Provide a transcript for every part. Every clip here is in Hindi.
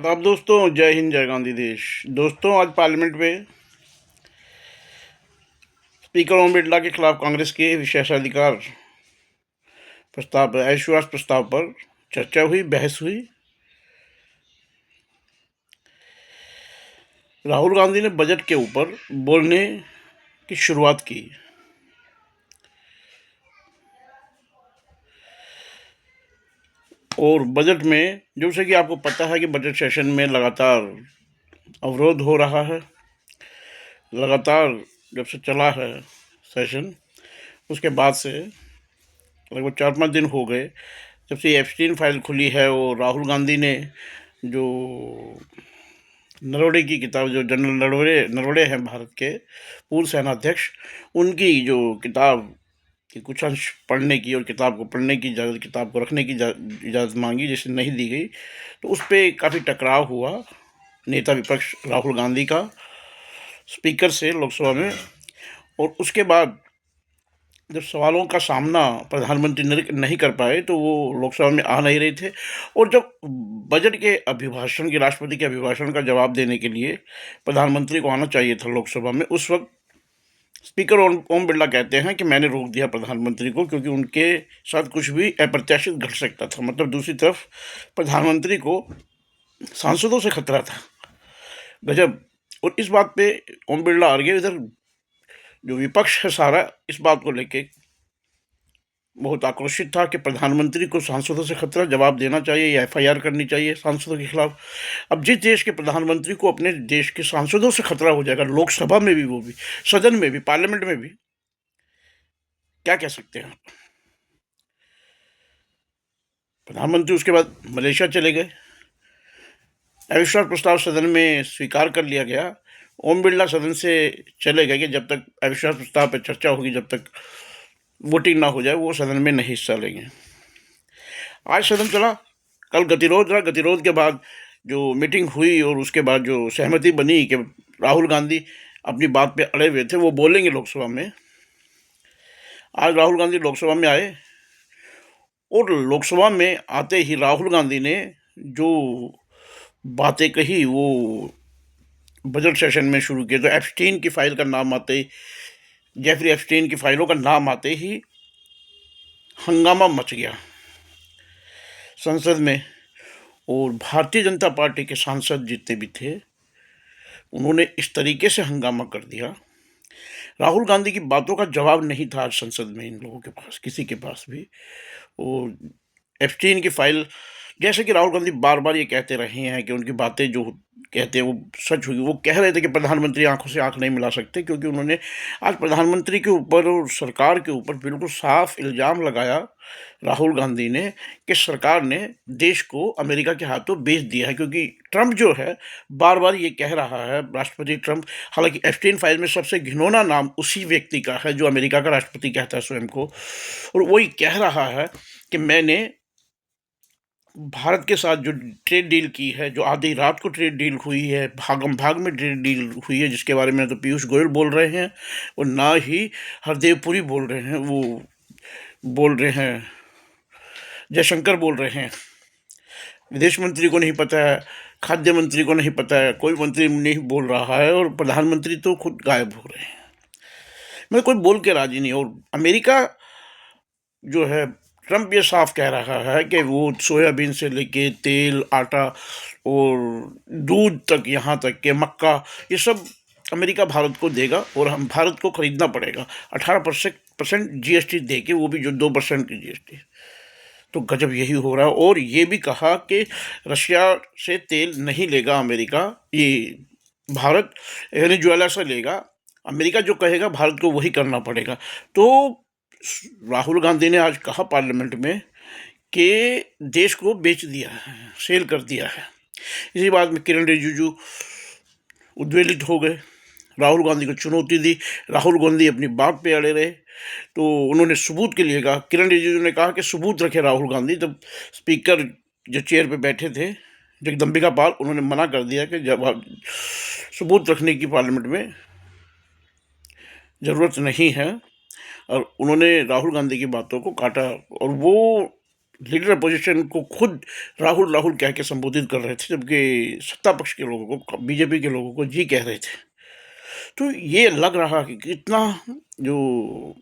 आदाब दोस्तों, जय हिंद, जय गांधी देश। दोस्तों, आज पार्लियामेंट में स्पीकर ओम बिरला के खिलाफ कांग्रेस के विशेषाधिकार प्रस्ताव पर, अविश्वास प्रस्ताव पर चर्चा हुई, बहस हुई। राहुल गांधी ने बजट के ऊपर बोलने की शुरुआत की। और बजट में, जैसे कि आपको पता है कि बजट सेशन में लगातार अवरोध हो रहा है। लगातार जब से चला है सेशन, उसके बाद से लगभग 4-5 दिन हो गए जब से एप्स्टीन फाइल खुली है। और राहुल गांधी ने जो नरवणे की किताब, जो जनरल नरवणे हैं भारत के पूर्व सेनाध्यक्ष, उनकी जो किताब कि कुछ अंश पढ़ने की और किताब को पढ़ने की इजाज़त, किताब को रखने की इजाज़त मांगी, जिसे नहीं दी गई। तो उस पर काफ़ी टकराव हुआ नेता विपक्ष राहुल गांधी का स्पीकर से लोकसभा में। और उसके बाद जब सवालों का सामना प्रधानमंत्री नहीं कर पाए तो वो लोकसभा में आ नहीं रहे थे। और जब बजट के अभिभाषण के, राष्ट्रपति के अभिभाषण का जवाब देने के लिए प्रधानमंत्री को आना चाहिए था लोकसभा में, उस वक्त स्पीकर ओम बिरला कहते हैं कि मैंने रोक दिया प्रधानमंत्री को, क्योंकि उनके साथ कुछ भी अप्रत्याशित घट सकता था। मतलब दूसरी तरफ प्रधानमंत्री को सांसदों से खतरा था। गजब। और इस बात पे ओम बिरला आ गए। इधर जो विपक्ष है सारा इस बात को लेके बहुत आक्रोशित था कि प्रधानमंत्री को सांसदों से खतरा, जवाब देना चाहिए या एफआईआर करनी चाहिए सांसदों के खिलाफ। अब जिस देश के प्रधानमंत्री को अपने देश के सांसदों से खतरा हो जाएगा, लोकसभा में भी, वो भी सदन में भी, पार्लियामेंट में भी, क्या कह सकते हैं। प्रधानमंत्री उसके बाद मलेशिया चले गए। अविश्वास प्रस्ताव सदन में स्वीकार कर लिया गया। ओम बिरला सदन से चले गए कि जब तक अविश्वास प्रस्ताव पर चर्चा होगी, जब तक वोटिंग ना हो जाए, वो सदन में नहीं हिस्सा लेंगे। आज सदन चला, कल गतिरोध रहा। गतिरोध के बाद जो मीटिंग हुई और उसके बाद जो सहमति बनी कि राहुल गांधी अपनी बात पे अड़े हुए थे, वो बोलेंगे लोकसभा में। आज राहुल गांधी लोकसभा में आए और लोकसभा में आते ही राहुल गांधी ने जो बातें कही वो बजट सेशन में शुरू किए। तो एप्स्टीन की फाइल का नाम आते ही, जेफरी एप्स्टीन की फाइलों का नाम आते ही हंगामा मच गया संसद में। और भारतीय जनता पार्टी के सांसद जितने भी थे, उन्होंने इस तरीके से हंगामा कर दिया। राहुल गांधी की बातों का जवाब नहीं था आज संसद में इन लोगों के पास, किसी के पास भी। और एप्स्टीन की फाइल, जैसे कि राहुल गांधी बार बार ये कहते रहे हैं कि उनकी बातें जो कहते हैं वो सच हुई। वो कह रहे थे कि प्रधानमंत्री आंखों से आंख नहीं मिला सकते, क्योंकि उन्होंने आज प्रधानमंत्री के ऊपर और सरकार के ऊपर बिल्कुल साफ इल्ज़ाम लगाया राहुल गांधी ने कि सरकार ने देश को अमेरिका के हाथों बेच दिया है। क्योंकि ट्रंप जो है बार बार ये कह रहा है, राष्ट्रपति ट्रंप, हालांकि एप्स्टीन फाइल में सबसे घिनौना नाम उसी व्यक्ति का है जो अमेरिका का राष्ट्रपति कहता है स्वयं को। और वही कह रहा है कि मैंने भारत के साथ जो ट्रेड डील की है, जो आधी रात को ट्रेड डील हुई है, भागम भाग में ट्रेड डील हुई है, जिसके बारे में तो पीयूष गोयल बोल रहे हैं और ना ही हरदेव पुरी बोल रहे हैं, वो बोल रहे हैं, जयशंकर बोल रहे हैं। विदेश मंत्री को नहीं पता है, खाद्य मंत्री को नहीं पता है, कोई मंत्री नहीं बोल रहा है, और प्रधानमंत्री तो खुद गायब हो रहे हैं। मैं कोई बोल के राजी नहीं। और अमेरिका जो है, ट्रंप ये साफ कह रहा है कि वो सोयाबीन से लेके तेल, आटा और दूध तक, यहाँ तक कि मक्का, ये सब अमेरिका भारत को देगा और हम भारत को खरीदना पड़ेगा 18% जीएसटी दे के, वो भी जो 2% की जीएसटी। तो गजब यही हो रहा है। और ये भी कहा कि रशिया से तेल नहीं लेगा अमेरिका, ये भारत वेनेजुएला से लेगा। अमेरिका जो कहेगा भारत को वही करना पड़ेगा। तो राहुल गांधी ने आज कहा पार्लियामेंट में कि देश को बेच दिया है, सेल कर दिया है। इसी बात में किरण रिजिजू उद्वेलित हो गए, राहुल गांधी को चुनौती दी। राहुल गांधी अपनी बात पे अड़े रहे, तो उन्होंने सबूत के लिए कहा। किरण रिजिजू ने कहा कि सबूत रखे राहुल गांधी। जब स्पीकर जो चेयर पे बैठे थे जगदम्बिका पाल, उन्होंने मना कर दिया कि जब सबूत रखने की पार्लियामेंट में ज़रूरत नहीं है। और उन्होंने राहुल गांधी की बातों को काटा। और वो लीडर अपोजिशन को खुद राहुल राहुल कह के संबोधित कर रहे थे, जबकि सत्ता पक्ष के लोगों को, बीजेपी के लोगों को जी कह रहे थे। तो ये लग रहा कि कितना जो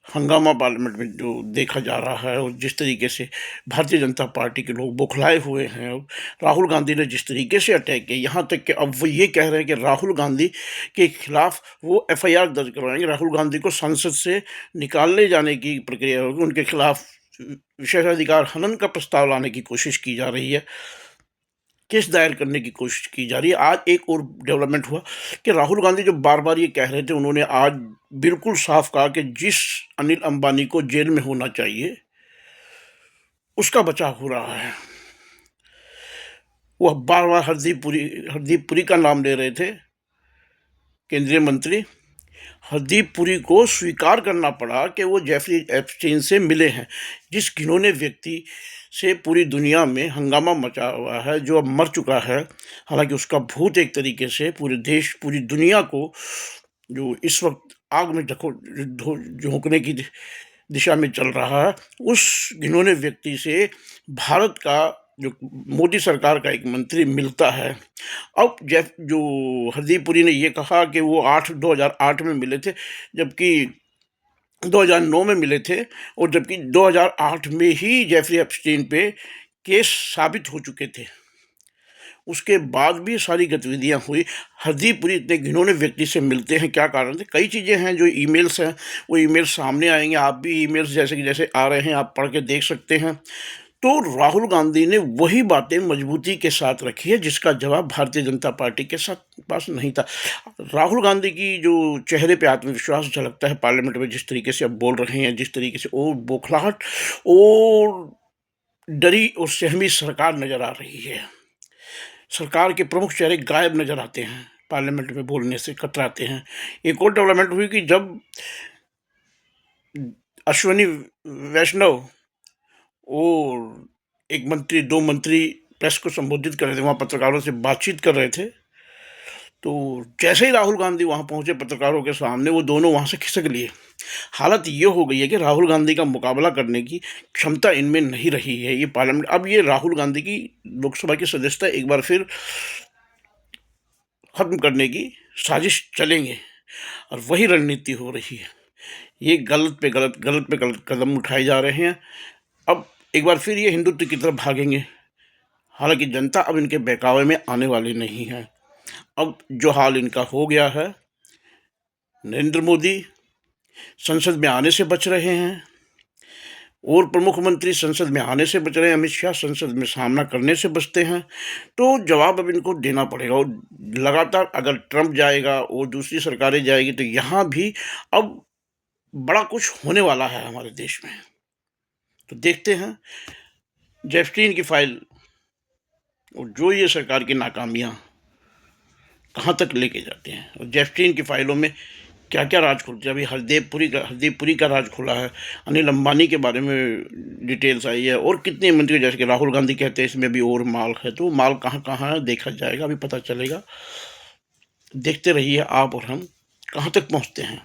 हंगामा पार्लियामेंट में जो देखा जा रहा है और जिस तरीके से भारतीय जनता पार्टी के लोग बौखलाए हुए हैं, राहुल गांधी ने जिस तरीके से अटैक किया, यहाँ तक कि अब वो ये कह रहे हैं कि राहुल गांधी के खिलाफ वो एफआईआर दर्ज करवाएंगे, राहुल गांधी को संसद से निकालने जाने की प्रक्रिया होगी, उनके खिलाफ विशेषाधिकार हनन का प्रस्ताव लाने की कोशिश की जा रही है, केस दायर करने की कोशिश की जा रही है। आज एक और डेवलपमेंट हुआ कि राहुल गांधी जो बार बार ये कह रहे थे, उन्होंने आज बिल्कुल साफ कहा कि जिस अनिल अंबानी को जेल में होना चाहिए उसका बचाव हो रहा है। वह बार बार हरदीप पुरी का नाम ले रहे थे, केंद्रीय मंत्री। हरदीप पुरी को स्वीकार करना पड़ा कि वो जेफरी एप्स्टीन से मिले हैं, जिस घिनौने व्यक्ति से पूरी दुनिया में हंगामा मचा हुआ है, जो अब मर चुका है। हालांकि उसका भूत एक तरीके से पूरे देश, पूरी दुनिया को जो इस वक्त आग में झोंकने की दिशा में चल रहा है, उस घिनौने व्यक्ति से भारत का जो मोदी सरकार का एक मंत्री मिलता है। अब जो हरदीप पुरी ने ये कहा कि वो 2008 में मिले थे, जबकि 2009 में मिले थे, और जबकि 2008 में ही जेफरी एप्स्टीन पे केस साबित हो चुके थे। उसके बाद भी सारी गतिविधियां हुई। हरदीप पुरी इतने घिनौने व्यक्ति से मिलते हैं, क्या कारण थे? कई चीज़ें हैं, जो ईमेल्स हैं वो ईमेल्स सामने आएंगे, आप भी ईमेल्स जैसे आ रहे हैं आप पढ़ के देख सकते हैं। तो राहुल गांधी ने वही बातें मजबूती के साथ रखी है जिसका जवाब भारतीय जनता पार्टी के साथ पास नहीं था। राहुल गांधी की जो चेहरे पे आत्मविश्वास झलकता है पार्लियामेंट में, जिस तरीके से अब बोल रहे हैं, जिस तरीके से और बौखलाहट और डरी और सहमी सरकार नजर आ रही है। सरकार के प्रमुख चेहरे गायब नजर आते हैं, पार्लियामेंट में बोलने से कतराते हैं। एक और डेवलपमेंट हुई कि जब अश्विनी वैष्णव और एक मंत्री, दो मंत्री प्रेस को संबोधित कर रहे थे, वहाँ पत्रकारों से बातचीत कर रहे थे, तो जैसे ही राहुल गांधी वहाँ पहुँचे पत्रकारों के सामने, वो दोनों वहाँ से खिसक लिए। हालत ये हो गई है कि राहुल गांधी का मुकाबला करने की क्षमता इनमें नहीं रही है। ये पार्लियामेंट, अब ये राहुल गांधी की लोकसभा की सदस्यता एक बार फिर खत्म करने की साजिश चलेंगे, और वही रणनीति हो रही है। ये गलत पे गलत कदम उठाए जा रहे हैं। अब एक बार फिर ये हिंदुत्व की तरफ भागेंगे। हालांकि जनता अब इनके बहकावे में आने वाली नहीं है। अब जो हाल इनका हो गया है, नरेंद्र मोदी संसद में आने से बच रहे हैं, और प्रमुख मंत्री संसद में आने से बच रहे हैं, अमित शाह संसद में सामना करने से बचते हैं। तो जवाब अब इनको देना पड़ेगा, और लगातार अगर ट्रंप जाएगा और दूसरी सरकारें जाएगी तो यहाँ भी अब बड़ा कुछ होने वाला है हमारे देश में। तो देखते हैं जेफस्टीन की फाइल और जो ये सरकार की नाकामियां कहाँ तक लेके जाते हैं, और जेफस्टीन की फाइलों में क्या क्या राज खुलते हैं। अभी हरदीप पुरी का राज खुला है, अनिल अंबानी के बारे में डिटेल्स आई है, और कितने मंत्री, जैसे कि राहुल गांधी कहते हैं इसमें भी और माल है। तो माल कहाँ कहाँ है देखा जाएगा, अभी पता चलेगा। देखते रहिए आप और हम कहाँ तक पहुँचते हैं।